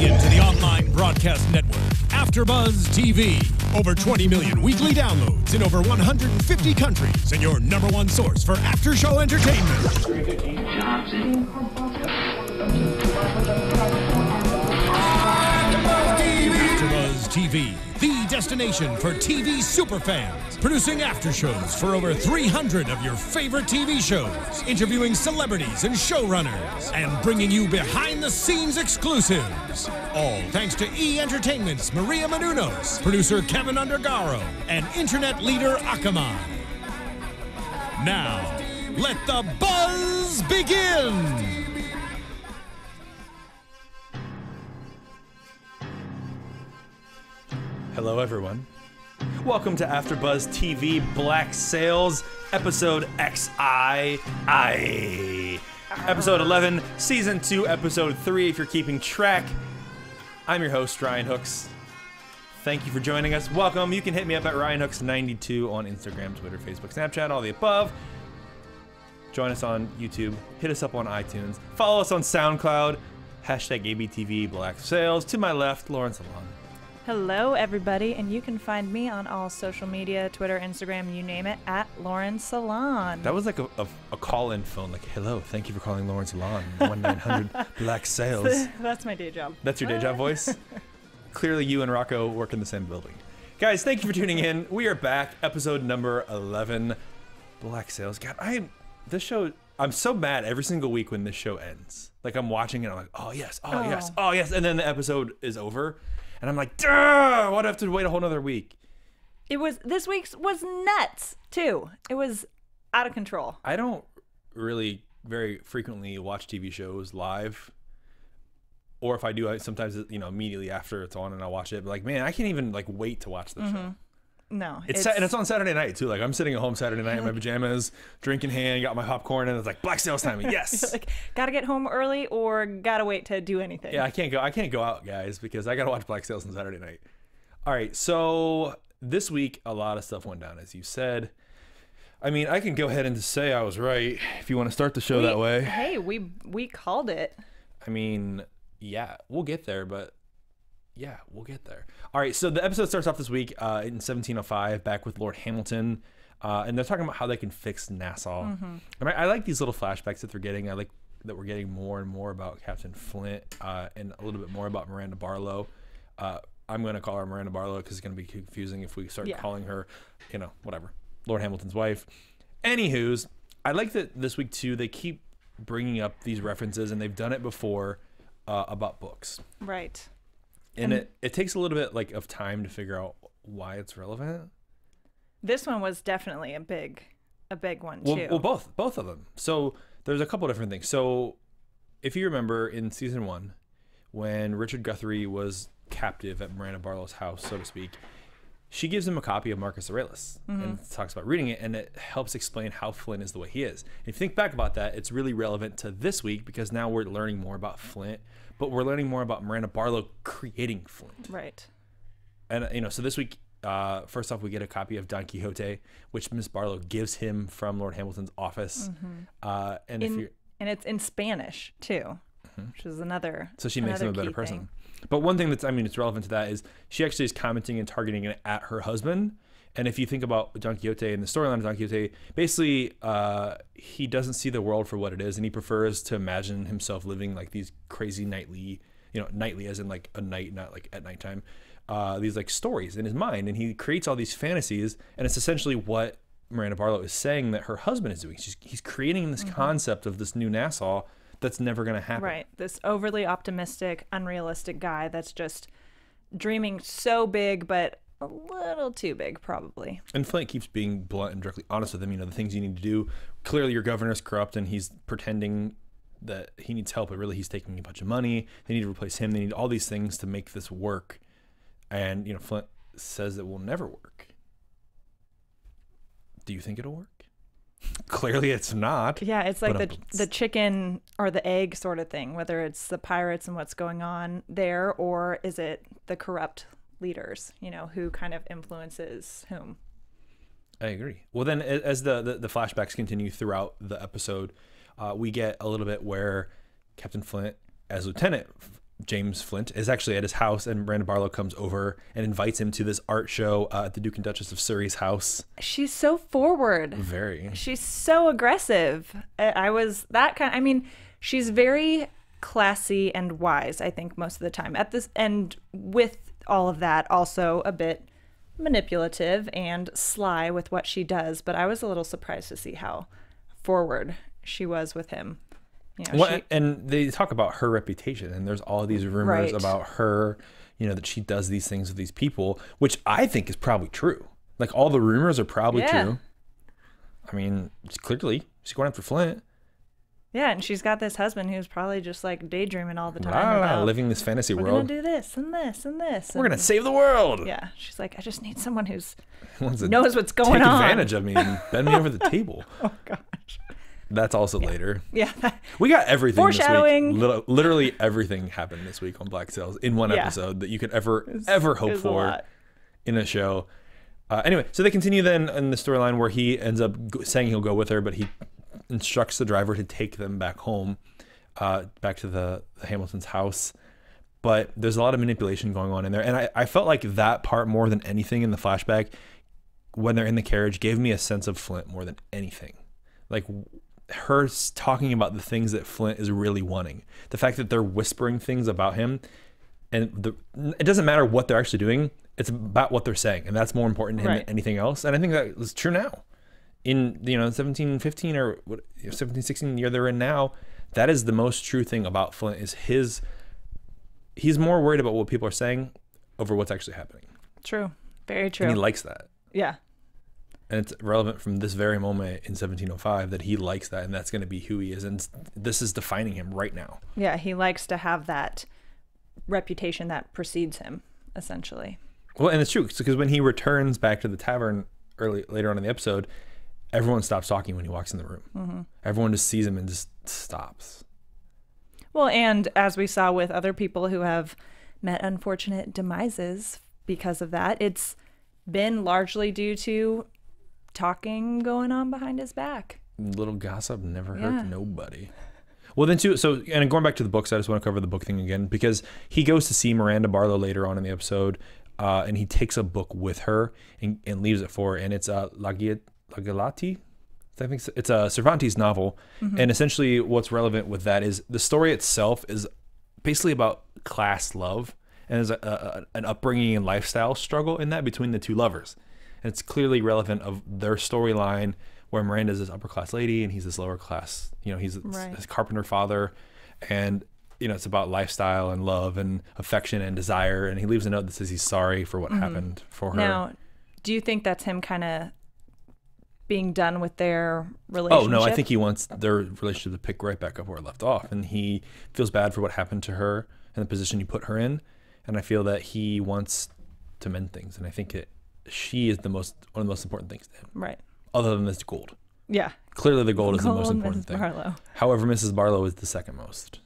Tuning in to the online broadcast network, AFTERBUZZ TV. Over 20 million weekly downloads in over 150 countries, and your #1 source for after-show entertainment. AFTERBUZZ TV, the destination for TV superfans. Producing aftershows for over 300 of your favorite TV shows. Interviewing celebrities and showrunners. And bringing you behind-the-scenes exclusives. All thanks to E! Entertainment's Maria Menounos, producer Kevin Undergaro, and internet leader Akamai. Now, let the buzz begin! Hello, everyone. Welcome to AFTERBUZZ TV Black Sails, episode XI. Episode 11, season 2, episode 3, if you're keeping track. I'm your host, Ryan Hooks. Thank you for joining us. Welcome. You can hit me up at RyanHooks92 on Instagram, Twitter, Facebook, Snapchat, all the above. Join us on YouTube. Hit us up on iTunes. Follow us on SoundCloud. Hashtag ABTV Black Sails. To my left, Lauren Salaun. Hello, everybody, and you can find me on all social media, Twitter, Instagram, you name it, at Lauren Salaun. That was like a call-in phone, like, hello, thank you for calling Lauren Salaun, 1-900 Black Sails. That's my day job. That's your day job voice? Clearly you and Rocco work in the same building. Guys, thank you for tuning in. We are back, episode number 11, Black Sails. God, I'm so mad every single week when this show ends. Like, I'm watching it, I'm like, oh yes, oh yes, oh yes, and then the episode is over. And I'm like, duh, why'd I have to wait a whole nother week? This week's was nuts, too. It was out of control. I don't really very frequently watch TV shows live. Or if I do, sometimes, immediately after it's on and I watch it. But like, man, I can't even like wait to watch the show. No. And it's on Saturday night, too. Like, I'm sitting at home Saturday night in my pajamas, drink in hand, got my popcorn, and it's like, Black Sails time. Yes. Like, gotta get home early or gotta wait to do anything. Yeah, I can't go out, guys, because I gotta watch Black Sails on Saturday night. All right, so this week, a lot of stuff went down, as you said. I mean, I can go ahead and say I was right if you want to start the show that way. Hey, we called it. I mean, yeah, we'll get there, but... yeah, we'll get there. All right, so the episode starts off this week in 1705, back with Lord Hamilton, and they're talking about how they can fix Nassau. And I like these little flashbacks that they're getting. I like that we're getting more and more about Captain Flint and a little bit more about Miranda Barlow. I'm going to call her Miranda Barlow because it's going to be confusing if we start calling her, whatever, Lord Hamilton's wife. Anywho's, I like that this week, too, they keep bringing up these references, and they've done it before about books. Right. And it takes a little bit of time to figure out why it's relevant. This one was definitely a big one too. Well, both of them. So there's a couple different things. So if you remember in season 1, when Richard Guthrie was captive at Miranda Barlow's house, so to speak, she gives him a copy of Marcus Aurelius and talks about reading it, and it helps explain how Flint is the way he is. And if you think back about that, it's really relevant to this week because now we're learning more about Flint. But we're learning more about Miranda Barlow creating Flint. Right. And, so this week, first off, we get a copy of Don Quixote, which Miss Barlow gives him from Lord Hamilton's office. And it's in Spanish, too, which is another So she makes him a better person. But one thing that's, it's relevant to that is she actually is commenting and targeting it at her husband. And if you think about Don Quixote and the storyline of Don Quixote, basically he doesn't see the world for what it is, and he prefers to imagine himself living like these crazy nightly as in like a night, not like at nighttime, these like stories in his mind, and he creates all these fantasies, and it's essentially what Miranda Barlow is saying that her husband is doing. He's creating this concept of this new Nassau that's never going to happen. Right, this overly optimistic, unrealistic guy that's just dreaming so big, but a little too big, probably. And Flint keeps being blunt and directly honest with him. The things you need to do. Clearly, your governor's corrupt, and he's pretending that he needs help, but really he's taking a bunch of money. They need to replace him. They need all these things to make this work. And, Flint says it will never work. Do you think it'll work? Clearly, it's not. Yeah, it's like the chicken or the egg sort of thing, whether it's the pirates and what's going on there, or is it the corrupt leaders, who kind of influences whom. I agree. Well, then as the flashbacks continue throughout the episode, we get a little bit where Captain Flint, as lieutenant, James Flint, is actually at his house, and Miranda Barlow comes over and invites him to this art show at the Duke and Duchess of Surrey's house. She's so forward. Very. She's so aggressive. I was that kind. I mean, she's very classy and wise, I think, most of the time. And with all of that, also a bit manipulative and sly with what she does. But I was a little surprised to see how forward she was with him. You know, and they talk about her reputation, and there's all these rumors about her, you know, that she does these things with these people, which I think is probably true. Like, all the rumors are probably true. I mean, clearly she's going after Flint. Yeah, and she's got this husband who's probably just like daydreaming all the time about living this fantasy world. We're gonna do this and this and this. We're gonna save the world. Yeah, she's like, I just need someone who's knows what's going on. Take advantage of me and bend me over the table. Oh gosh. That's also later. Yeah. We got everything Foreshadowing. this week. Literally everything happened this week on Black Sails in one episode that you could ever hope for in a show. Anyway, so they continue then in the storyline where he ends up saying he'll go with her, but he instructs the driver to take them back home, back to the Hamilton's house. But there's a lot of manipulation going on in there. And I felt like that part more than anything in the flashback, when they're in the carriage, gave me a sense of Flint more than anything. Like, her talking about the things that Flint is really wanting, the fact that they're whispering things about him, and it doesn't matter what they're actually doing, it's about what they're saying, and that's more important to him than anything else. And I think that is true now in 1715 or 1716 year they're in now. That is the most true thing about Flint, is he's more worried about what people are saying over what's actually happening. True. Very true. And he likes that. Yeah. And it's relevant from this very moment in 1705 that he likes that, and that's going to be who he is. And this is defining him right now. Yeah, he likes to have that reputation that precedes him, essentially. Well, and it's true, because when he returns back to the tavern later on in the episode, everyone stops talking when he walks in the room. Mm-hmm. Everyone just sees him and just stops. Well, and as we saw with other people who have met unfortunate demises because of that, it's been largely due to talking going on behind his back. Little gossip never hurt nobody. Well, then too, so, and going back to the books, I just want to cover the book thing again, because he goes to see Miranda Barlow later on in the episode, and he takes a book with her and leaves it for her, and it's La Galati. I think it's a Cervantes novel. Mm-hmm. And essentially what's relevant with that is the story itself is basically about class love, and there's an upbringing and lifestyle struggle in that between the two lovers. And it's clearly relevant of their storyline, where Miranda's this upper class lady and he's this lower class, he's his carpenter father. And, it's about lifestyle and love and affection and desire. And he leaves a note that says he's sorry for what happened for her. Now, do you think that's him kind of being done with their relationship? Oh, no, I think he wants their relationship to pick right back up where it left off. And he feels bad for what happened to her and the position you put her in. And I feel that he wants to mend things. And I think she is one of the most important things to him. Right. Other than this gold. Yeah. Clearly the gold is the most important Mrs. thing. Barlow. However, Mrs. Barlow is the second most.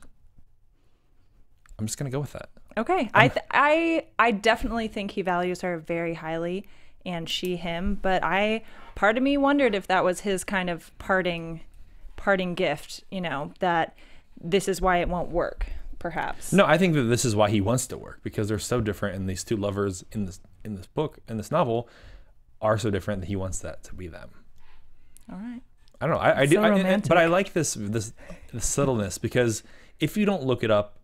I'm just going to go with that. Okay. I definitely think he values her very highly, and she him, but part of me wondered if that was his kind of parting gift, that this is why it won't work, perhaps. No, I think that this is why he wants to work, because they're so different, and these two lovers in this book, in this novel, are so different that he wants that to be them. All right. I don't know. But I like this subtleness, because if you don't look it up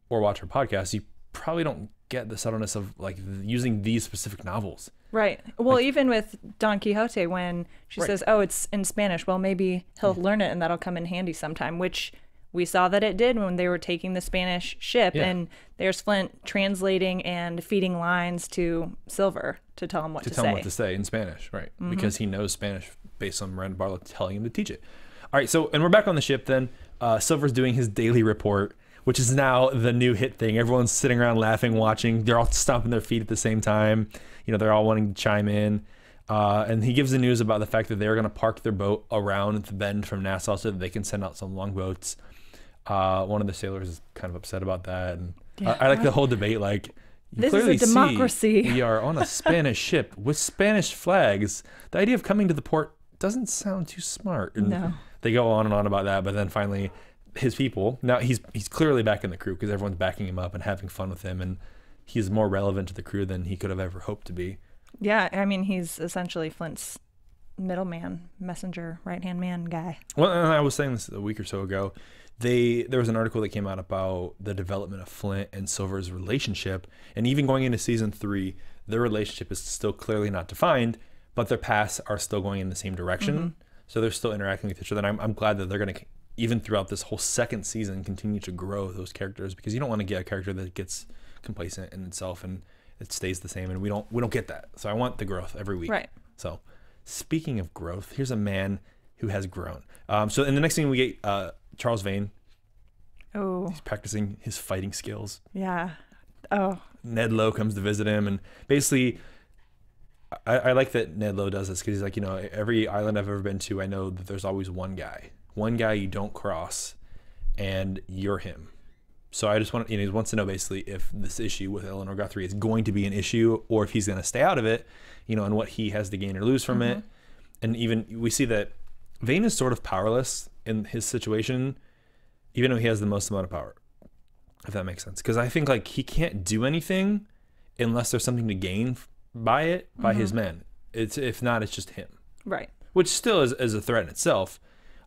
or watch her podcast, you probably don't get the subtleness of like using these specific novels. Right. Well, even with Don Quixote, when she says, "Oh, it's in Spanish," well, maybe he'll learn it and that'll come in handy sometime, which we saw that it did when they were taking the Spanish ship, and there's Flint translating and feeding lines to Silver to tell him what to say in Spanish, right? Mm-hmm. Because he knows Spanish based on Miranda Barlow telling him to teach it. All right, so, and we're back on the ship then. Silver's doing his daily report, which is now the new hit thing. Everyone's sitting around laughing, watching. They're all stomping their feet at the same time. They're all wanting to chime in. And he gives the news about the fact that they're going to park their boat around the bend from Nassau so that they can send out some longboats. One of the sailors is kind of upset about that. And I like the whole debate. Like, this is a democracy. We are on a Spanish ship with Spanish flags. The idea of coming to the port doesn't sound too smart. And no. They go on and on about that. But then finally, his people. Now he's clearly back in the crew because everyone's backing him up and having fun with him, and he's more relevant to the crew than he could have ever hoped to be. Yeah, I mean, he's essentially Flint's middleman, messenger, right-hand man guy. Well, and I was saying this a week or so ago. There was an article that came out about the development of Flint and Silver's relationship, and even going into season 3, their relationship is still clearly not defined, but their paths are still going in the same direction. So they're still interacting with each other. And I'm glad that they're going to, even throughout this whole second season, continue to grow those characters, because you don't want to get a character that gets complacent in itself and it stays the same, and we don't get that. So I want the growth every week. Right. So speaking of growth, here's a man who has grown. So in the next scene, we get Charles Vane. Oh. He's practicing his fighting skills. Yeah. Oh. Ned Lowe comes to visit him, and basically, I like that Ned Lowe does this because he's like, every island I've ever been to, I know that there's always one guy you don't cross, and you're him. So I just want he wants to know basically if this issue with Eleanor Guthrie is going to be an issue, or if he's going to stay out of it, and what he has to gain or lose from it. And even we see that Vane is sort of powerless in his situation, even though he has the most amount of power, if that makes sense. Because I think like he can't do anything unless there's something to gain by his men. If not, it's just him. Right. Which still is a threat in itself.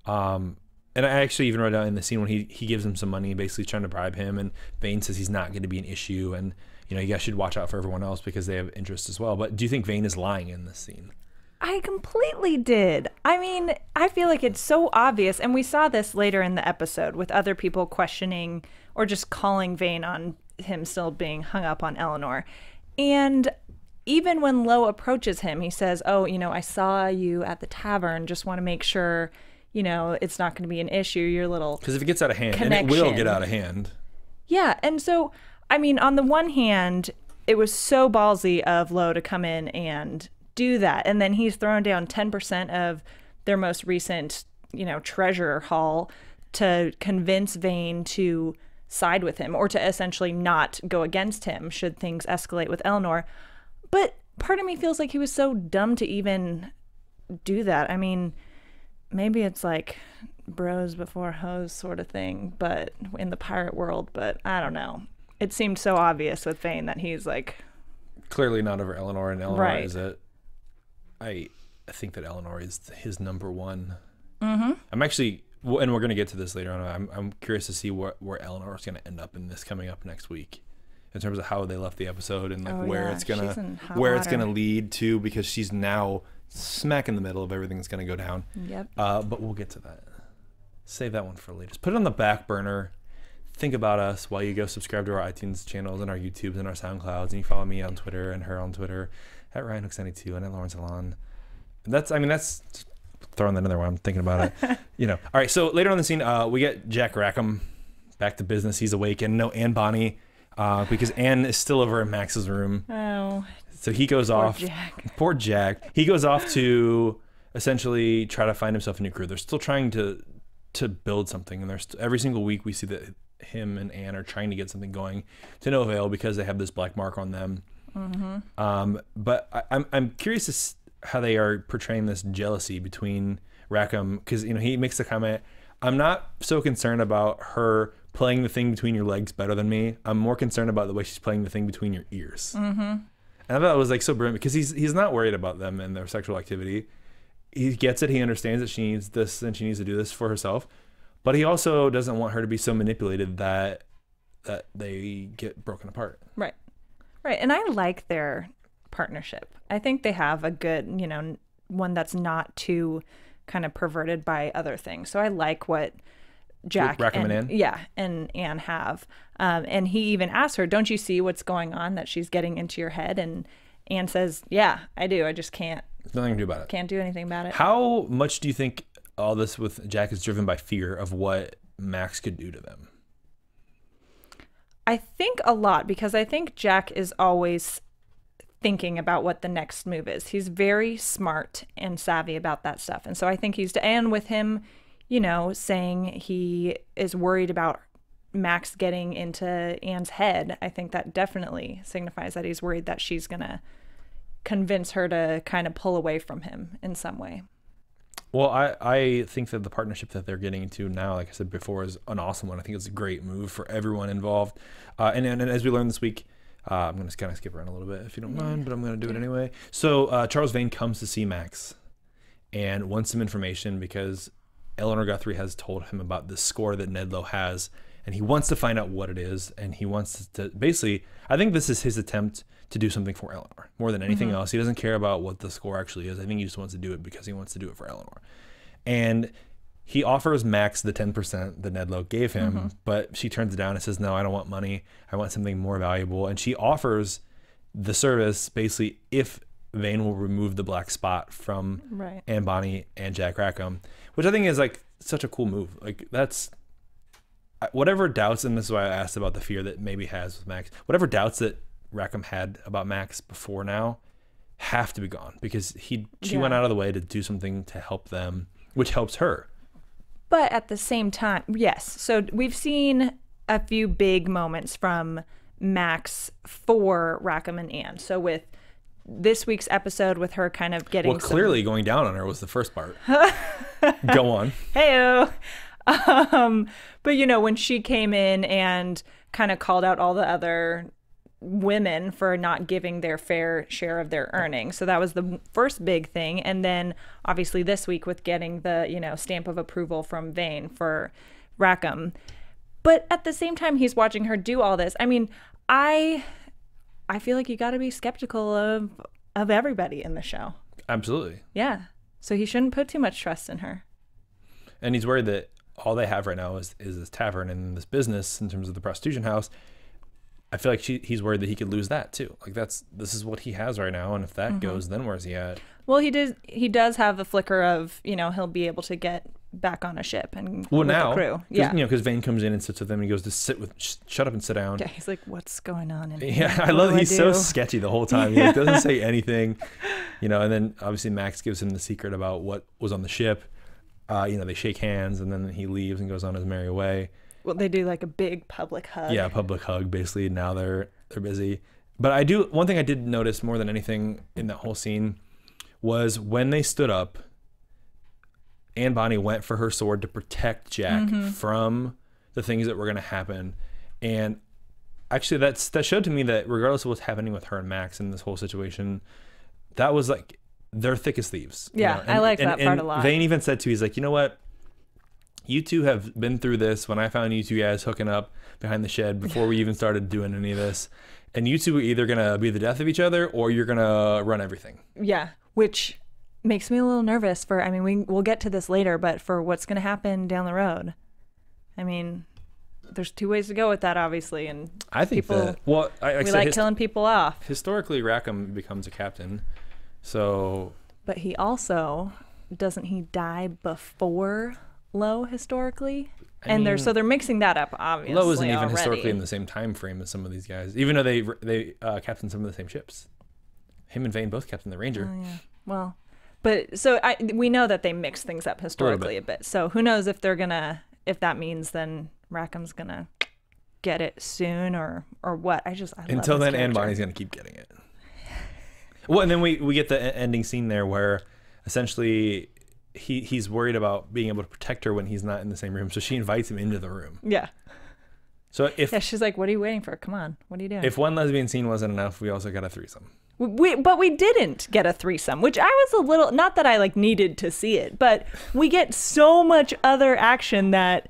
And I actually even wrote down in the scene when he gives him some money, basically trying to bribe him, and Vane says he's not going to be an issue, and you guys should watch out for everyone else because they have interest as well. But do you think Vane is lying in this scene? I completely did. I mean, I feel like it's so obvious, and we saw this later in the episode with other people questioning or just calling Vane on him still being hung up on Eleanor. And even when Lowe approaches him, he says, oh, I saw you at the tavern, just want to make sure, it's not going to be an issue, your little Because if it gets out of hand, connection. And it will get out of hand. Yeah, and so, I mean, on the one hand, it was so ballsy of Lowe to come in and do that, and then he's thrown down 10% of their most recent, treasure haul to convince Vane to side with him, or to essentially not go against him should things escalate with Eleanor. But part of me feels like he was so dumb to even do that. I mean, maybe it's like bros before hoes sort of thing, but in the pirate world, but I don't know. It seemed so obvious with Vane that he's like clearly not over Eleanor, and Eleanor right. is it. I think that Eleanor is his number one. Mm-hmm. I'm actually, and we're going to get to this later on, I'm curious to see where Eleanor is going to end up in this coming up next week, in terms of how they left the episode and like where it's gonna lead to, because she's now smack in the middle of everything that's gonna go down. Yep. But we'll get to that. Save that one for later. Just put it on the back burner. Think about us while you go subscribe to our iTunes channels and our YouTubes and our SoundClouds, and you follow me on Twitter and her on Twitter at RyanHooks92 and at Lauren Salaun. That's throwing that in there while I'm thinking about it. All right. So later on in the scene, we get Jack Rackham back to business. He's awake, and no Anne Bonny. Because Anne is still over in Max's room. Oh. So he goes off. Jack. Poor Jack. He goes off to essentially try to find himself a new crew. They're still trying to build something, and every single week we see that him and Anne are trying to get something going to no avail because they have this black mark on them. Mm-hmm. But I'm curious how they are portraying this jealousy between Rackham, because he makes the comment, I'm not so concerned about her playing the thing between your legs better than me. I'm more concerned about the way she's playing the thing between your ears. Mm-hmm. And I thought it was like so brilliant, because he's not worried about them and their sexual activity. He gets it. He understands that she needs this and she needs to do this for herself. But he also doesn't want her to be so manipulated that they get broken apart. Right. Right. And I like their partnership. I think they have a good, one that's not too kind of perverted by other things. So I like what Jack Rackham and Anne? Yeah, and Anne have. And he even asks her, don't you see what's going on, that she's getting into your head? And Anne says, yeah, I do. I just can't. There's nothing to do about it. Can't do anything about it. How much do you think all this with Jack is driven by fear of what Max could do to them? I think a lot, because I think Jack is always thinking about what the next move is. He's very smart and savvy about that stuff. And so I think and with him, saying he is worried about Max getting into Anne's head, I think that definitely signifies that he's worried that she's going to convince her to kind of pull away from him in some way. Well, I think that the partnership that they're getting into now, like I said before, is an awesome one. I think it's a great move for everyone involved. And as we learned this week, I'm going to kind of skip around a little bit if you don't mind, but I'm going to do it anyway. So Charles Vane comes to see Max and wants some information because Eleanor Guthrie has told him about the score that Ned Lowe has, and he wants to find out what it is. And he wants to basically, I think this is his attempt to do something for Eleanor more than anything else. He doesn't care about what the score actually is. I think he just wants to do it because he wants to do it for Eleanor. And he offers Max the 10% that Ned Lowe gave him, but she turns it down and says, no, I don't want money. I want something more valuable. And she offers the service basically if Vane will remove the black spot from Anne Bonny and Jack Rackham, which I think is like such a cool move. Like that's whatever doubts, and this is why I asked about the fear that maybe has with Max, whatever doubts that Rackham had about Max before now have to be gone because she went out of the way to do something to help them, which helps her. But at the same time, yes. So we've seen a few big moments from Max for Rackham and Anne. So with this week's episode, with her kind of getting clearly going down on her was the first part. Go on. Heyo. But you know, when she came in and kind of called out all the other women for not giving their fair share of their earnings. So that was the first big thing. And then obviously this week with getting the, you know, stamp of approval from Vane for Rackham. But at the same time, he's watching her do all this. I mean, I feel like you got to be skeptical of everybody in the show. Absolutely. Yeah. So he shouldn't put too much trust in her. And he's worried that all they have right now is this tavern and this business in terms of the prostitution house. I feel like he's worried that he could lose that too. Like this is what he has right now, and if that goes, then where's he at? Well, he does have the flicker of, you know, he'll be able to get back on a ship and with now, the crew. Yeah, you know, because Vane comes in and sits with him, and he goes to shut up and sit down. Yeah, he's like, what's going on in here? Yeah, I love he's so sketchy the whole time. He doesn't say anything, you know. And then obviously Max gives him the secret about what was on the ship. You know, they shake hands, and then he leaves and goes on his merry way. Well, they do like a big public hug. Yeah, public hug. Basically, now they're busy. But one thing I did notice more than anything in that whole scene was when they stood up, Anne Bonny went for her sword to protect Jack from the things that were going to happen. And actually, that showed to me that regardless of what's happening with her and Max in this whole situation, that was like they're thick as thieves. Yeah, you know? I like that part a lot. Vane even said he's like, you know what? You two have been through this when I found you two guys hooking up behind the shed before we even started doing any of this. And you two are either going to be the death of each other or you're going to run everything. Yeah, which makes me a little nervous for, I mean, we'll get to this later, but for what's going to happen down the road. I mean, there's two ways to go with that, obviously. And I think we like killing people off. Historically, Rackham becomes a captain. So. But he also, doesn't he die before Lowe historically? So they're mixing that up, obviously. Lowe isn't even historically in the same time frame as some of these guys, even though they captain some of the same ships. Him and Vane both captain the Ranger. Oh yeah. Well, but so we know that they mix things up historically a bit. So who knows if if that means then Rackham's gonna get it soon or what? Until then, Anne Bonny's gonna keep getting it. Well, and then we get the ending scene there where essentially he's worried about being able to protect her when he's not in the same room, so she invites him into the room. Yeah. So she's like, "What are you waiting for? Come on, what are you doing?" If one lesbian scene wasn't enough, we also got a threesome. But we didn't get a threesome, which I was a little, not that I like needed to see it, but we get so much other action that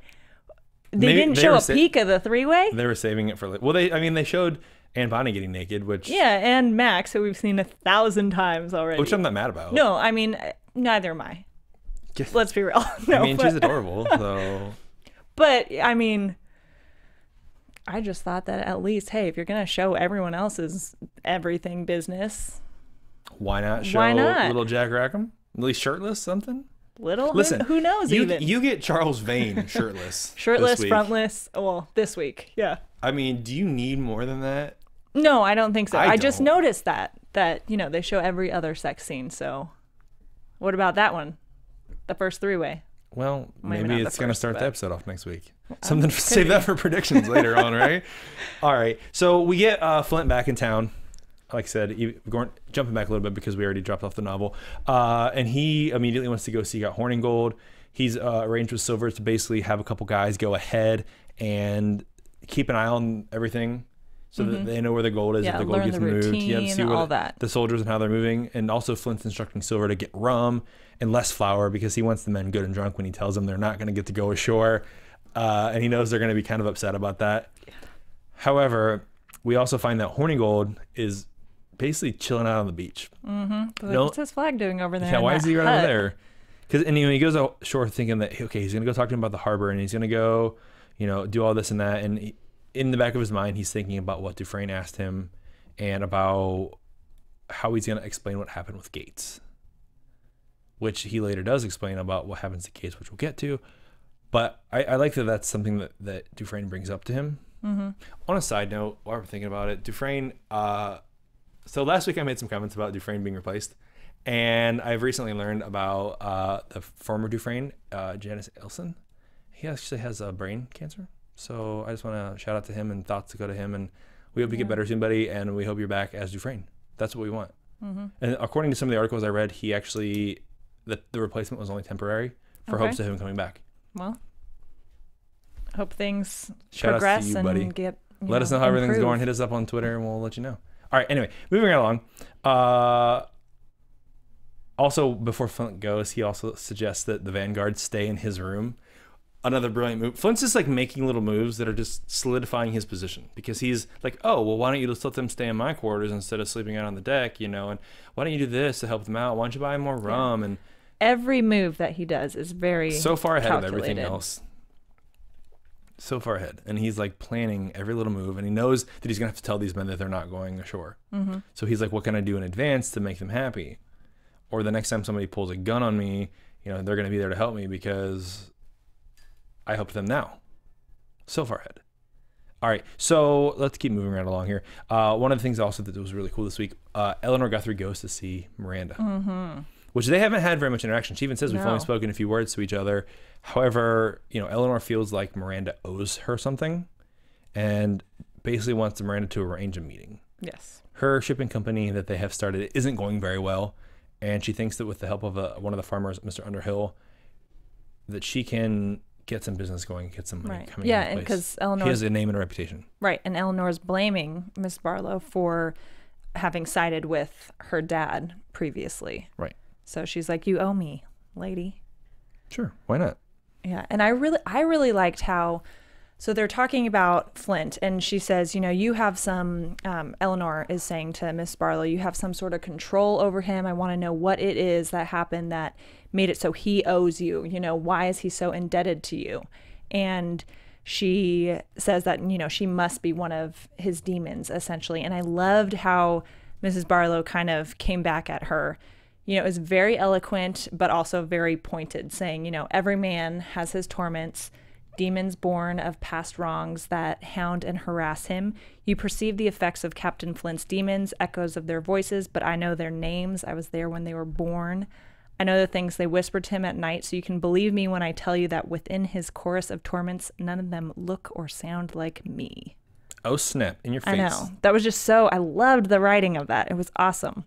they didn't show a peek of the three-way. They were saving it for they showed Anne Bonny getting naked, which and Max, who we've seen 1,000 times already, which I'm not mad about. No, I mean, neither am I. Let's be real. No, she's adorable. So, but I mean, I just thought that at least, hey, if you're gonna show everyone else's everything business, why not show little Jack Rackham at least shirtless? Something. Listen, who knows? You get Charles Vane shirtless, frontless. Well, this week, yeah. I mean, do you need more than that? No, I don't think so. I just noticed that they show every other sex scene. So, what about that one? The first three-way. Well, maybe it's going to start the episode off next week. Something save that for predictions later on, right? All right. So we get Flint back in town. like I said, jumping back a little bit because we already dropped off the novel, and he immediately wants to go seek out Hornigold. He's arranged with Silver to basically have a couple guys go ahead and keep an eye on everything so that they know where the gold is, if the gold gets moved. See where all that. The soldiers and how they're moving. And also Flint's instructing Silver to get rum and less flour because he wants the men good and drunk when he tells them they're not going to get to go ashore. And he knows they're going to be kind of upset about that. Yeah. However, we also find that Hornigold is basically chilling out on the beach. What's his flag doing over there? Yeah, why is he right over there? Because he goes ashore thinking that, okay, he's going to go talk to him about the harbor and he's going to go, do all this and that. And in the back of his mind, he's thinking about what Dufresne asked him and about how he's going to explain what happened with Gates, which he later does explain about what happens to Gates, which we'll get to. But I like that that's something that Dufresne brings up to him. On a side note, while we're thinking about it, Dufresne, so last week I made some comments about Dufresne being replaced. And I've recently learned about the former Dufresne, Janice Elson. He actually has brain cancer. So I just want to shout out to him and thoughts to go to him. And we hope you get better soon, buddy. And we hope you're back as Dufresne. That's what we want. And according to some of the articles I read, he actually, the replacement was only temporary for hopes of him coming back. Well, hope things shout progress out to you, and buddy. get Let us know how everything's going. Hit us up on Twitter and we'll let you know. All right. Anyway, moving right along. Also, before Flint goes, he also suggests that the Vanguard stay in his room. Another brilliant move. Flint's just like making little moves that are just solidifying his position because he's like, oh, well, why don't you just let them stay in my quarters instead of sleeping out on the deck, and why don't you do this to help them out? Why don't you buy more rum? And every move that he does is very so far ahead calculated. of everything else. So far ahead. And he's like planning every little move, and he knows that he's going to have to tell these men that they're not going ashore. So he's like, what can I do in advance to make them happy? Or the next time somebody pulls a gun on me, they're going to be there to help me because I helped them now. So far ahead. All right, so let's keep moving right along here. One of the things also that was really cool this week, Eleanor Guthrie goes to see Miranda, which they haven't had very much interaction. She even says we've only spoken a few words to each other. However, Eleanor feels like Miranda owes her something and basically wants Miranda to arrange a meeting. Yes. Her shipping company that they have started isn't going very well. And she thinks that with the help of one of the farmers, Mr. Underhill, that she can get some business going, get some money coming into place. Yeah, because Eleanor... He has a name and a reputation. Right, and Eleanor's blaming Miss Barlow for having sided with her dad previously. Right. So she's like, you owe me, lady. Sure, why not? Yeah, and I really liked how... So they're talking about Flint, and she says, you have some, Eleanor is saying to Miss Barlow, you have some sort of control over him. I want to know what it is that happened that made it so he owes you. Why is he so indebted to you? And she says that, she must be one of his demons, essentially. And I loved how Mrs. Barlow kind of came back at her. It was very eloquent, but also very pointed, saying, every man has his torments. Demons born of past wrongs that hound and harass him. You perceive the effects of Captain Flint's demons, echoes of their voices, but I know their names. I was there when they were born. I know the things they whispered to him at night, so you can believe me when I tell you that within his chorus of torments, none of them look or sound like me. Oh, snap. In your face. I know. That was just I loved the writing of that. It was awesome.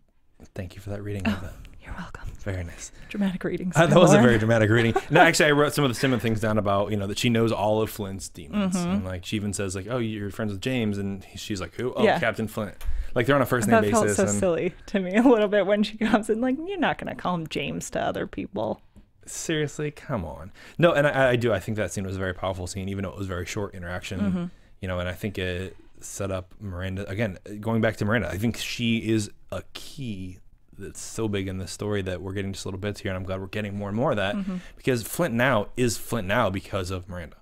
Thank you for that reading of that. You're welcome. Very nice. Dramatic readings. That was a very dramatic reading. No, actually, I wrote some of the similar things down about, that she knows all of Flint's demons. And she even says oh, you're friends with James. And she's like, who? Oh, yeah. Captain Flint. Like they're on a first name basis. That felt so silly to me a little bit when she comes in. Like, you're not going to call him James to other people. Seriously, come on. No, and I do. I think that scene was a very powerful scene, even though it was a very short interaction. And I think it set up Miranda. Again, going back to Miranda, I think she is a key that's so big in this story that we're getting just little bits here, and I'm glad we're getting more and more of that because Flint now is Flint now because of Miranda.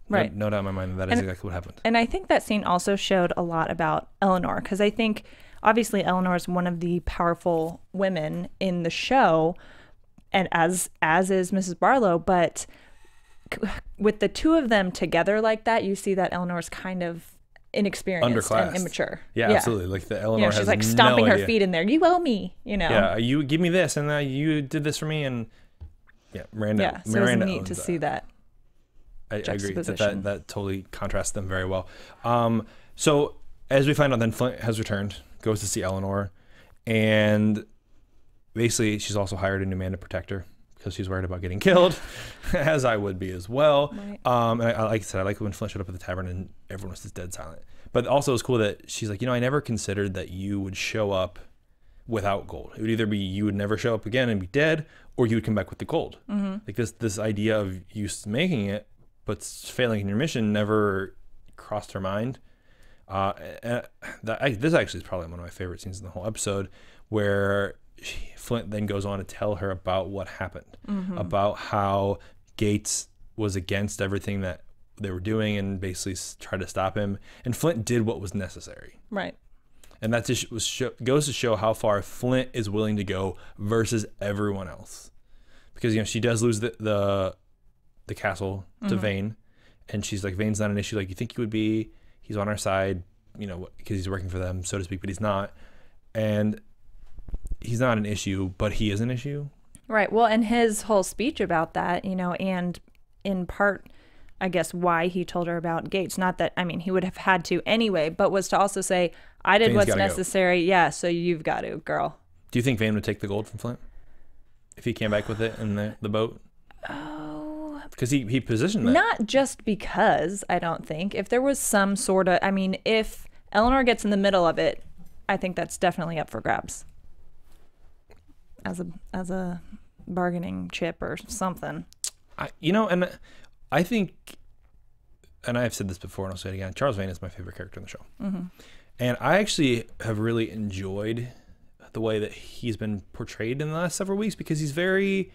Right. No doubt in my mind that is exactly what happened. And I think that scene also showed a lot about Eleanor because I think obviously Eleanor is one of the powerful women in the show, and as is Mrs. Barlow, but with the two of them together like that, you see that Eleanor's kind of inexperienced and immature. Yeah, absolutely. Like the Eleanor she's has like stomping no her idea. feet in there. You owe me, Yeah, you give me this, and you did this for me, and Miranda. Yeah, so Miranda it was neat to see that. I agree that totally contrasts them very well. So as we find out, then Flint has returned, goes to see Eleanor, and basically she's also hired a new man to protect her because she's worried about getting killed, as I would be as well. Right. And like I said, I like when Flint showed up at the tavern and everyone was just dead silent. But also it's cool that she's like, I never considered that you would show up without gold. It would either be you would never show up again and be dead, or you would come back with the gold. Like this idea of you making it but failing in your mission never crossed her mind. This actually is probably one of my favorite scenes in the whole episode, where Flint then goes on to tell her about what happened, about how Gates was against everything that they were doing and basically tried to stop him, and Flint did what was necessary. Right. And that just goes to show how far Flint is willing to go versus everyone else, because she does lose the castle to Vane, and she's like, Vane's not an issue like you think he would be. He's on our side, because he's working for them, so to speak, but he's not. And he's not an issue, but he is an issue. Right. Well, and his whole speech about that, and in part, I guess, why he told her about Gates. Not that, he would have had to anyway, but was to also say, I did what's necessary. Go. Yeah, so you've got to, girl. Do you think Vane would take the gold from Flint if he came back with it in the boat? Oh. Because he positioned that. Not just because, I don't think. If there was some sort of, if Eleanor gets in the middle of it, I think that's definitely up for grabs. As a bargaining chip or something. And I think, and I've said this before and I'll say it again, Charles Vane is my favorite character in the show. And I actually have really enjoyed the way that he's been portrayed in the last several weeks, because he's very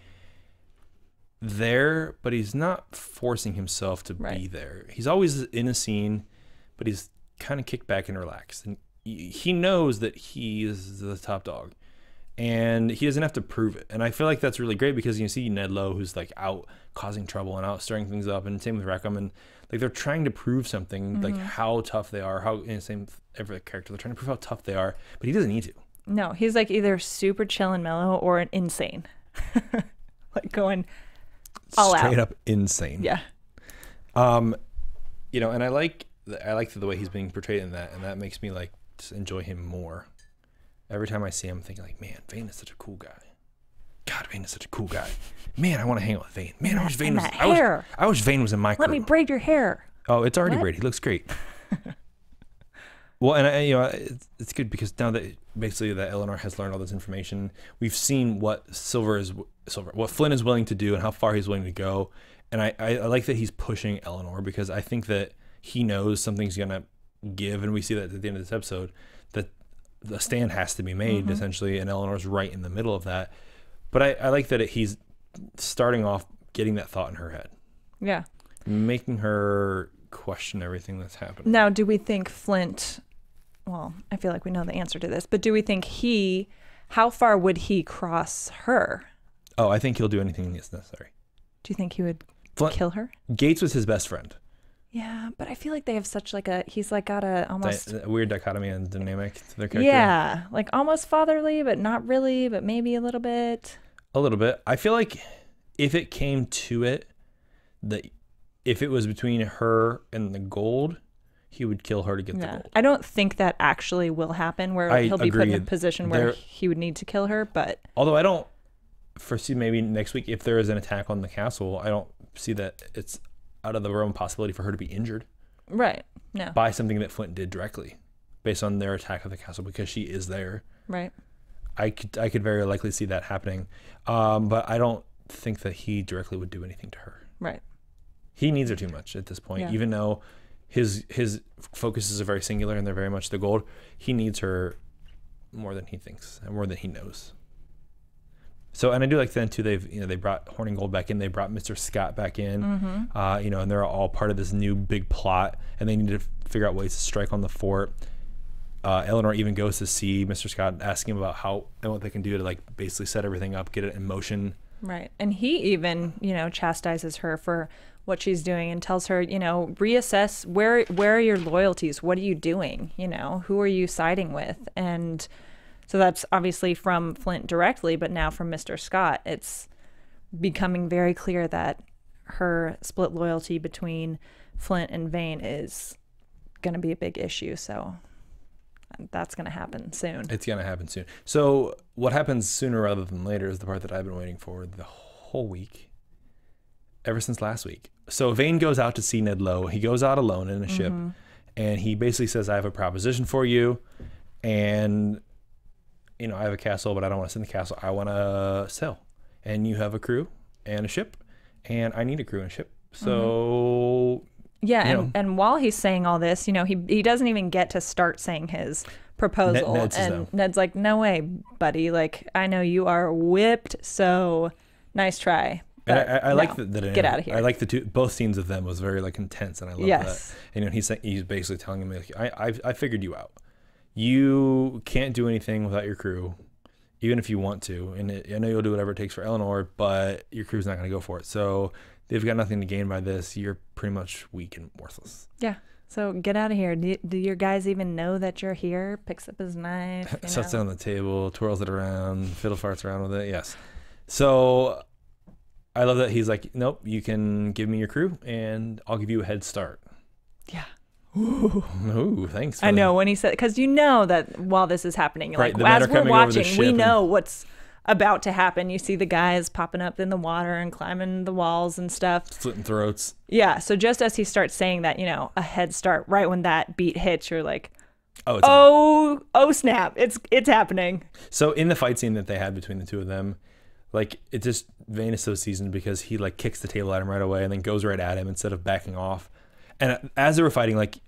there, but he's not forcing himself to be there. He's always in a scene, but he's kind of kicked back and relaxed. And he knows that he is the top dog, and he doesn't have to prove it. And I feel like that's really great, because you see Ned Lowe, who's like out causing trouble and out stirring things up, and same with Rackham, and like they're trying to prove something, like how tough they are, same with every character, they're trying to prove how tough they are, but he doesn't need to. No, he's like either super chill and mellow or an insane. Like going all straight out. Up insane. Yeah. And I like the way he's being portrayed in that, and that makes me like just enjoy him more. Every time I see him, I'm thinking like, man, Vane is such a cool guy. God, Vane is such a cool guy. Man, I want to hang out with Vane. Man, I wish Vane was. I wish Vane was in my crew. Let me braid your hair. Oh, it's already braided. He looks great. Well, and it's good because now that basically that Eleanor has learned all this information, we've seen what what Flint is willing to do and how far he's willing to go. And I like that he's pushing Eleanor, because I think that he knows something's gonna give, and we see that at the end of this episode, that the stand has to be made essentially, and Eleanor's right in the middle of that. But I like that he's starting off getting that thought in her head. Yeah. Making her question everything that's happening. Now, do we think Flint, well, I feel like we know the answer to this, but do we think how far would he cross her? Oh, I think he'll do anything that's necessary. Do you think he would kill her? Gates was his best friend. Yeah, but I feel like they have such like he's like got a almost a weird dichotomy and dynamic to their character. Yeah, like almost fatherly, but not really, but maybe a little bit. A little bit. I feel like if it came to it, that if it was between her and the gold, he would kill her to get the gold. I don't think that actually will happen, where he'll be put in a position where he would need to kill her, but... Although I don't foresee maybe next week, if there is an attack on the castle, I don't see that it's out of the realm of possibility for her to be injured. Right. No. By something that Flint did directly, based on their attack of the castle, because she is there. Right. I could very likely see that happening, but I don't think that he directly would do anything to her. Right. He needs her too much at this point, even though his focuses are very singular and they're very much the gold. He needs her more than he thinks and more than he knows. So, and I do like then too, they brought Horning Gold back in, they brought Mr. Scott back in, and they're all part of this new big plot, and they need to figure out ways to strike on the fort. Eleanor even goes to see Mr. Scott, asking him about how and what they can do to like basically set everything up, get it in motion. Right. And he even, chastises her for what she's doing and tells her, reassess where are your loyalties? What are you doing? Who are you siding with? And so that's obviously from Flint directly, but now from Mr. Scott, it's becoming very clear that her split loyalty between Flint and Vane is going to be a big issue. So that's going to happen soon. It's going to happen soon. So what happens sooner rather than later is the part that I've been waiting for the whole week, ever since last week. So Vane goes out to see Ned Lowe. He goes out alone in a ship, and he basically says, I have a proposition for you, and, you know, I have a castle, but I don't want to sit in the castle. I want to sail, and you have a crew and a ship, and I need a crew and a ship. So... Yeah, and while he's saying all this, you know, he doesn't even get to start saying his proposal. Ned's like, no way, buddy. Like, I know you are whipped, so nice try. And I like that. Get out of here. I like both scenes of them was very like intense, and I love that. And, you know, he's basically telling him, like, I figured you out. You can't do anything without your crew, even if you want to. And I know you'll do whatever it takes for Eleanor, but your crew's not going to go for it. So they've got nothing to gain by this. You're pretty much weak and worthless. Yeah. So get out of here. Do your guys even know that you're here? Picks up his knife. Sets it on the table, twirls it around, fiddle farts around with it. Yes. So I love that he's like, nope, you can give me your crew and I'll give you a head start. Yeah. Ooh, thanks. I know when he said, because you know that while this is happening, right, like as we're watching, we know what's about to happen. You see the guys popping up in the water and climbing the walls and stuff, slitting throats. Yeah. So just as he starts saying that, you know, a head start, right when that beat hits, you're like, oh snap, it's happening. So in the fight scene that they had between the two of them, like, it just, Vane is so seasoned because he like kicks the table at him right away and then goes right at him instead of backing off. And as they were fighting, like,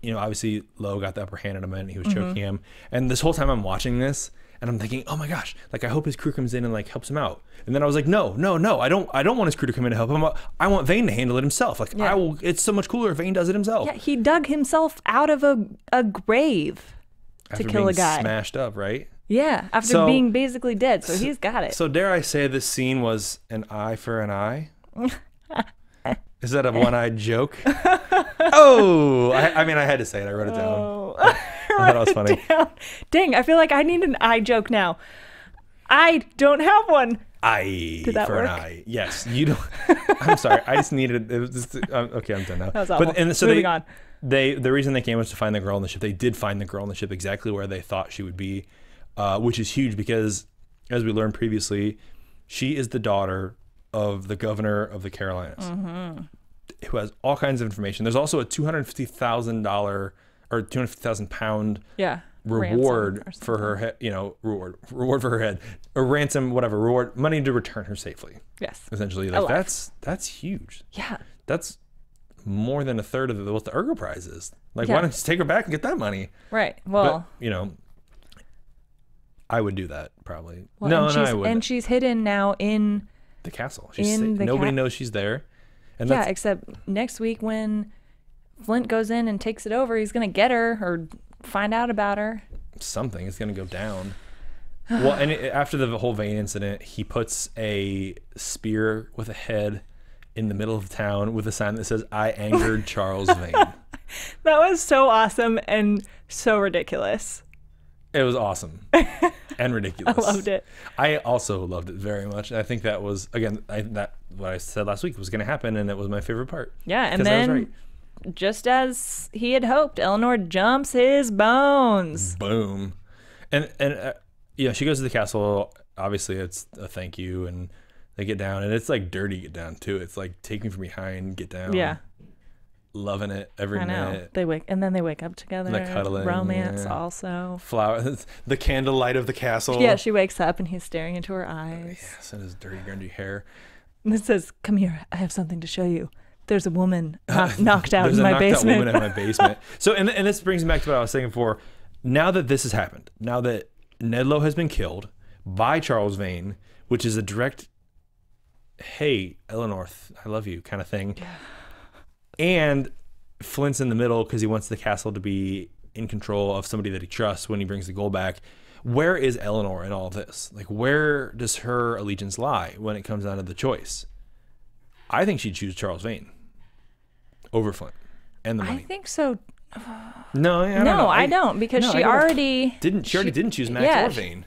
you know, obviously Lowe got the upper hand in him and he was choking him. And this whole time I'm watching this and I'm thinking, oh my gosh, like, I hope his crew comes in and like helps him out. And then I was like, no, I don't want his crew to come in to help him. I want Vane to handle it himself. Like, it's so much cooler if Vane does it himself. Yeah, he dug himself out of a grave to kill a guy. Smashed up, right? Yeah, after being basically dead. So he's got it. So dare I say this scene was an eye for an eye? Is that a one-eyed joke? I mean, I had to say it. I wrote it down. I thought it was funny. Dang, I feel like I need an eye joke now. I don't have one. Eye for an eye. Yes, you don't. I'm sorry. I just needed. It was just, okay, I'm done now. That was awful. Moving on. The reason they came was to find the girl on the ship. They did find the girl on the ship exactly where they thought she would be, which is huge because, as we learned previously, she is the daughter of the governor of the Carolinas, who has all kinds of information. There's also a $250,000 or £250,000 reward for her head. You know, reward for her head, or ransom, whatever, reward, money to return her safely. Yes, essentially, like that's huge. Yeah, that's more than a third of what the Ergo Prize is. Like, why don't you take her back and get that money? Right. Well, but, you know, I would do that probably. Well, no, I wouldn't. And she's hidden now in the castle. She's nobody knows she's there. And yeah, except next week when Flint goes in and takes it over, he's gonna get her or find out about her. Something is gonna go down. Well, and after the whole Vane incident, he puts a spear with a head in the middle of town with a sign that says, "I angered Charles Vane." That was so awesome and so ridiculous. It was awesome and ridiculous. I loved it. I also loved it very much. I think that was, again, what I said last week was going to happen, and it was my favorite part. Yeah, and then, just as he had hoped, Eleanor jumps his bones. Boom. And yeah, she goes to the castle. Obviously, it's a thank you, and they get down, and it's like dirty get down, too. It's like take me from behind, get down. Yeah. Loving it every minute. They wake up together. The cuddling, romance also. Flowers, the candlelight of the castle. Yeah, she wakes up and he's staring into her eyes. Yes, and his dirty, grungy hair. And it says, "Come here, I have something to show you. There's a woman knocked out in my basement." There's a knocked out woman in my basement. So, and this brings me back to what I was saying before. Now that this has happened, now that Ned Lowe has been killed by Charles Vane, which is a direct, "Hey, Eleanor, I love you" kind of thing. Yeah. And Flint's in the middle because he wants the castle to be in control of somebody that he trusts when he brings the gold back. Where is Eleanor in all of this? Like, where does her allegiance lie when it comes down to the choice? I think she'd choose Charles Vane over Flint and the money. I think so. No, I don't because she already didn't choose Max or Vane.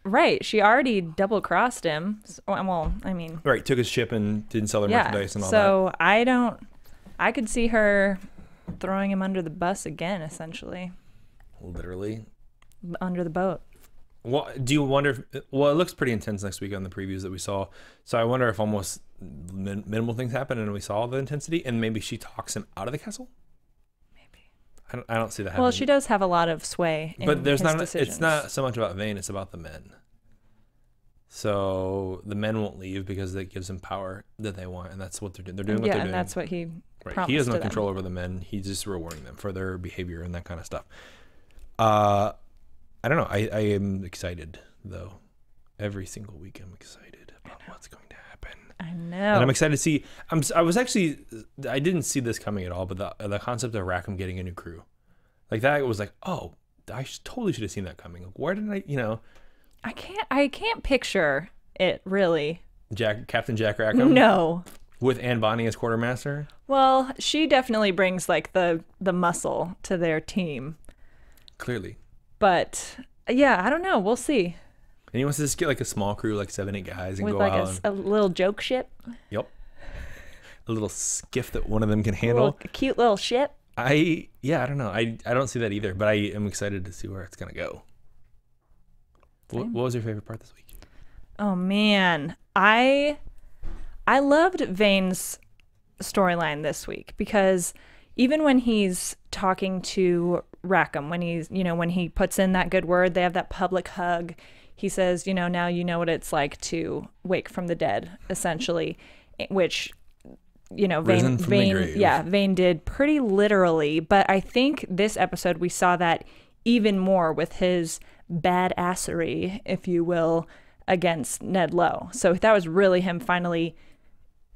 Right, she already double crossed him. Well, I mean, right, took his ship and didn't sell their merchandise and all that. So I could see her throwing him under the bus again, essentially. Literally. Under the boat. Well, do you wonder if, well, it looks pretty intense next week on the previews that we saw. So I wonder if almost minimal things happen and we saw the intensity and maybe she talks him out of the castle? Maybe. I don't see that happening. Well, she does have a lot of sway in but there's his not decisions. It's not so much about Vane, it's about the men. So the men won't leave because it gives them power that they want, and that's what they're doing. They're doing what they're doing. Yeah, and that's what he promised. He has no to them. control over the men. He's just rewarding them for their behavior and that kind of stuff. I don't know. I am excited though. Every single week I'm excited about what's going to happen. I know. And I'm excited to see. I didn't see this coming at all, but the concept of Rackham getting a new crew, like that was like, oh, totally should have seen that coming. Like, where did I can't picture it really. Captain Jack Rackham? No. With Anne Bonny as quartermaster? Well, she definitely brings like the muscle to their team. Clearly. But yeah, I don't know. We'll see. And he wants to just get like a small crew, like 7-8 guys, and With go like out. a little joke ship. Yep. A little skiff that one of them can handle. A cute little ship. I don't know. I don't see that either, but I am excited to see where it's gonna go. What was your favorite part this week? Oh man, I loved Vane's storyline this week because even when he's talking to Rackham, when he puts in that good word, they have that public hug. He says, now you know what it's like to wake from the dead, essentially, which, Vane did pretty literally. But I think this episode we saw that even more with his badassery, if you will, against Ned Lowe. So that was really him finally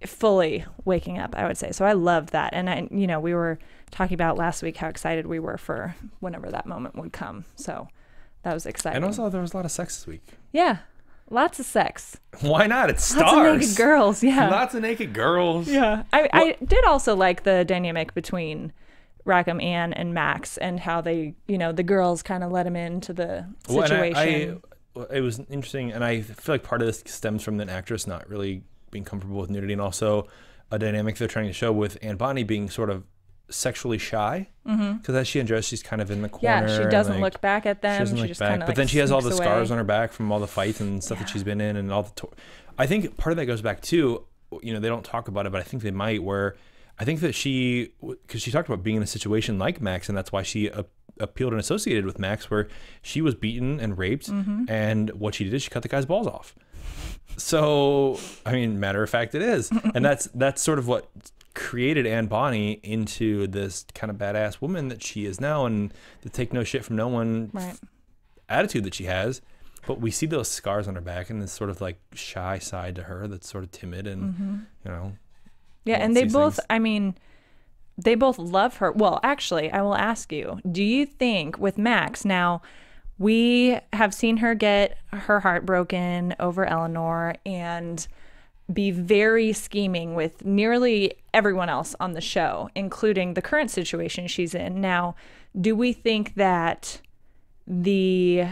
fully waking up, I would say. So I loved that. And we were talking about last week how excited we were for whenever that moment would come. So that was exciting. And also there was a lot of sex this week. Yeah. Lots of sex. Why not? It's Starz. Lots of naked girls. Yeah. Lots of naked girls. Yeah. I did also like the dynamic between Rackham, Anne, and Max, and how they, the girls kind of let him into the situation. It was interesting, and I feel like part of this stems from the actress not really being comfortable with nudity, and also a dynamic they're trying to show with Anne Bonny being sort of sexually shy, because as she undresses, she's kind of in the corner. Yeah, she doesn't look back at them. She doesn't look back, but then she has all the scars on her back from all the fights and stuff that she's been in, and all the. I think part of that goes back to, they don't talk about it, but I think they might. Where I think that because she talked about being in a situation like Max, and that's why she appealed and associated with Max, where she was beaten and raped, and what she did is she cut the guy's balls off. So, I mean, matter of fact, it is, and that's sort of what created Anne Bonny into this kind of badass woman that she is now, and the take no shit from no one attitude that she has. But we see those scars on her back and this sort of like shy side to her that's sort of timid and Yeah, and they both, they both love her. Well, actually, I will ask you, do you think with Max, now we have seen her get her heart broken over Eleanor and be very scheming with nearly everyone else on the show, including the current situation she's in. Now, do we think that the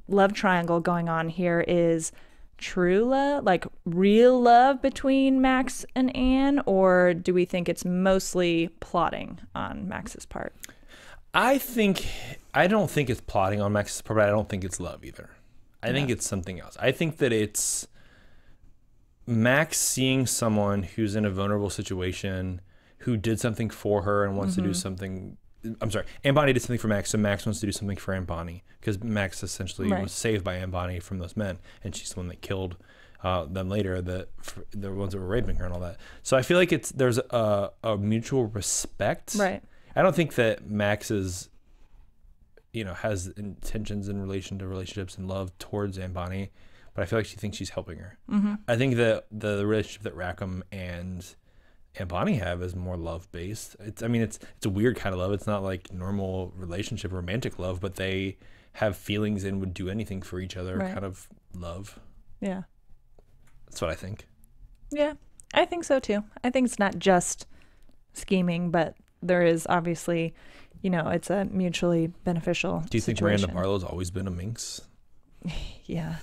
love triangle going on here is true love, like real love between Max and Anne, or do we think it's mostly plotting on Max's part? I don't think it's plotting on Max's part, but I don't think it's love either. I think it's something else. I think that it's Max seeing someone who's in a vulnerable situation, who did something for her and wants to do something. I'm sorry, Anne Bonny did something for Max, so Max wants to do something for Anne Bonny, because Max essentially was saved by Anne Bonny from those men, and she's the one that killed them later, the ones that were raping her and all that. So I feel like there's a mutual respect. Right. I don't think that Max is, has intentions in relation to relationships and love towards Anne Bonny, but I feel like she thinks she's helping her. I think that the relationship that Rackham and Anne Bonny have is more love based. It's a weird kind of love. It's not like normal relationship, romantic love, but they have feelings and would do anything for each other kind of love. Yeah. That's what I think. Yeah, I think so too. I think it's not just scheming, but there is obviously, it's a mutually beneficial Do you think situation. Miranda Barlow's always been a minx? Yeah.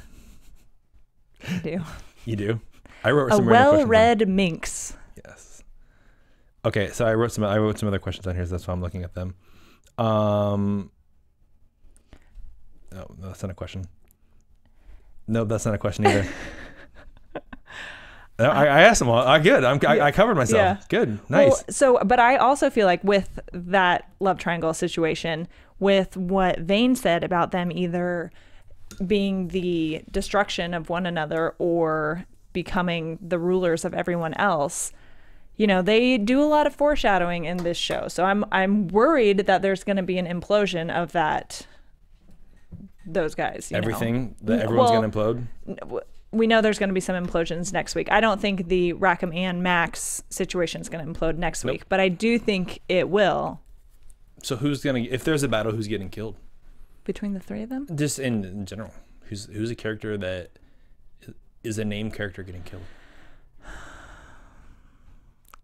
I do. You do? I wrote a some well-read minx. Yes. Okay, so I wrote some other questions on here, so that's why I'm looking at them. No, that's not a question. No, that's not a question either. I asked them all. Good. I covered myself. Yeah. Good. Nice. Well, but I also feel like with that love triangle situation, with what Vane said about them either being the destruction of one another or becoming the rulers of everyone else, you know, they do a lot of foreshadowing in this show. So I'm worried that there's going to be an implosion of those guys. Everything that everyone's going to implode. We know there's going to be some implosions next week. I don't think the Rackham and Max situation is going to implode next week, but I do think it will. So if there's a battle, who's getting killed? Between the three of them? Just in general. Who's a character that is a named character getting killed?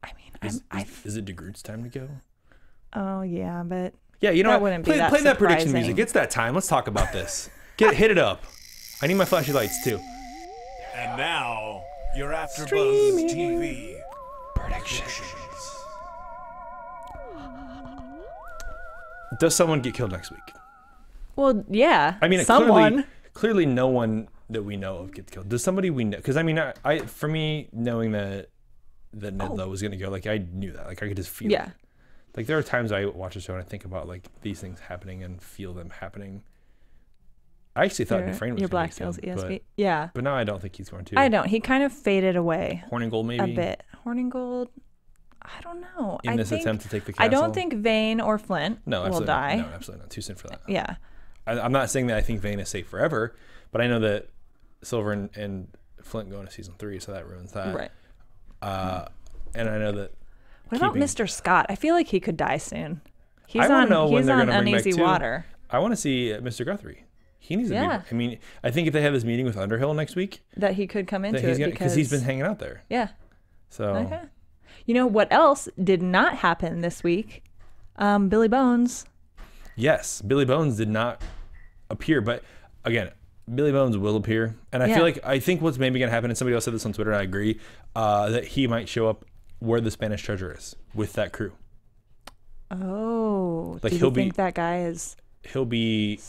I mean, is it DeGroote's time to go? Oh, yeah, but... Yeah, you know what? Wouldn't Play be that prediction music. It's that time. Let's talk about this. Hit it up. I need my flashy lights, too. And now, your AfterBuzz TV predictions. Does someone get killed next week? Well, yeah. I mean, someone. Clearly no one that we know of gets killed. Does somebody we know? Because I mean, for me, knowing that Ned Lowe was going to go, like, I knew that. Like, I could just feel it. Like, there are times I watch a show and I think about, like, these things happening and feel them happening. I actually thought Dufresne was your going Black to get killed, Sails ESV. But now I don't think he's going to. I don't. He kind of faded away. Hornigold, maybe? A bit. Hornigold, I don't know. In this attempt to take the castle? I don't think Vane or Flint will die. No, absolutely not. Too soon for that. Yeah. I'm not saying that I think Vane is safe forever, but I know that Silver and Flint go into season 3, so that ruins that. Right. And I know that. What about Mr. Scott? I feel like he could die soon. He's I want to know when they're on going to bring uneasy back water. I want to see Mr. Guthrie. He needs to be. I mean, I think if they have this meeting with Underhill next week, that he could come into it because he's been hanging out there. Yeah. So. Okay. You know what else did not happen this week? Billy Bones. Yes, Billy Bones did not appear, but again, Billy Bones will appear, and I think what's maybe going to happen, and somebody else said this on Twitter, and I agree, that he might show up where the Spanish treasure is with that crew. Oh, like do you think that guy is? He'll be.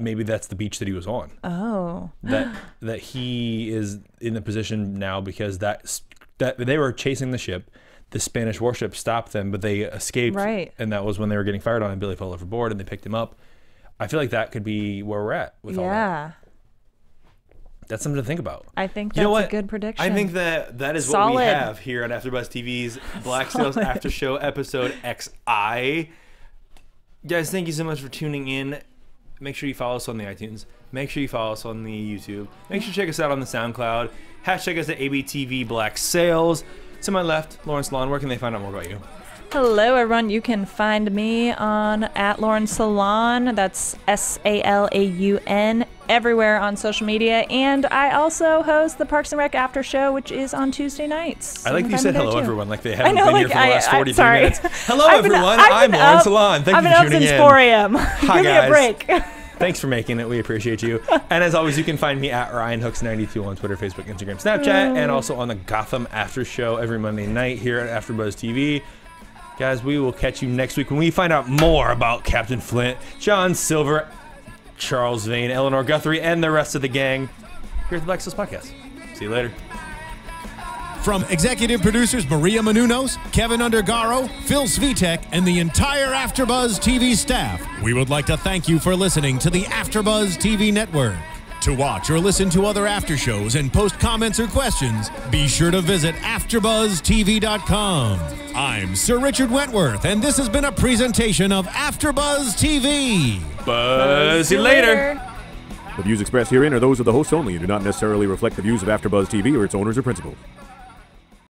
Maybe that's the beach that he was on. Oh. That he is in the position now because that they were chasing the ship. The Spanish warship stopped them, but they escaped. Right. And that was when they were getting fired on, and Billy fell overboard, and they picked him up. I feel like that could be where we're at with all that. That's something to think about. I think that's a good prediction. I think that is what we have here on AfterBuzz TV's Black Sails After Show episode XI. Guys, thank you so much for tuning in. Make sure you follow us on the iTunes. Make sure you follow us on the YouTube. Make sure you check us out on the SoundCloud. Hashtag us at ABTV Black Sails. To my left, Lauren Salaun. Where can they find out more about you? Hello, everyone. You can find me on @LaurenSalaun. That's SALAUN everywhere on social media. And I also host the Parks and Rec After Show, which is on Tuesday nights. I like that you said hello, everyone, like they haven't been here for the last 43 minutes. Hello, everyone. I'm Lauren Salaun. Thank you for tuning in. I've been up since 4 a.m. Give me a break. Thanks for making it. We appreciate you. And as always, you can find me at RyanHooks92 on Twitter, Facebook, Instagram, Snapchat, and also on the Gotham After Show every Monday night here at AfterBuzz TV. Guys, we will catch you next week when we find out more about Captain Flint, John Silver, Charles Vane, Eleanor Guthrie, and the rest of the gang here at the Black Sails Podcast. See you later. From executive producers Maria Menounos, Kevin Undergaro, Phil Svitek, and the entire AfterBuzz TV staff, we would like to thank you for listening to the AfterBuzz TV network. To watch or listen to other after shows and post comments or questions, be sure to visit AfterBuzzTV.com. I'm Sir Richard Wentworth, and this has been a presentation of AfterBuzz TV. Buzz you later. The views expressed herein are those of the hosts only and do not necessarily reflect the views of AfterBuzz TV or its owners or principals.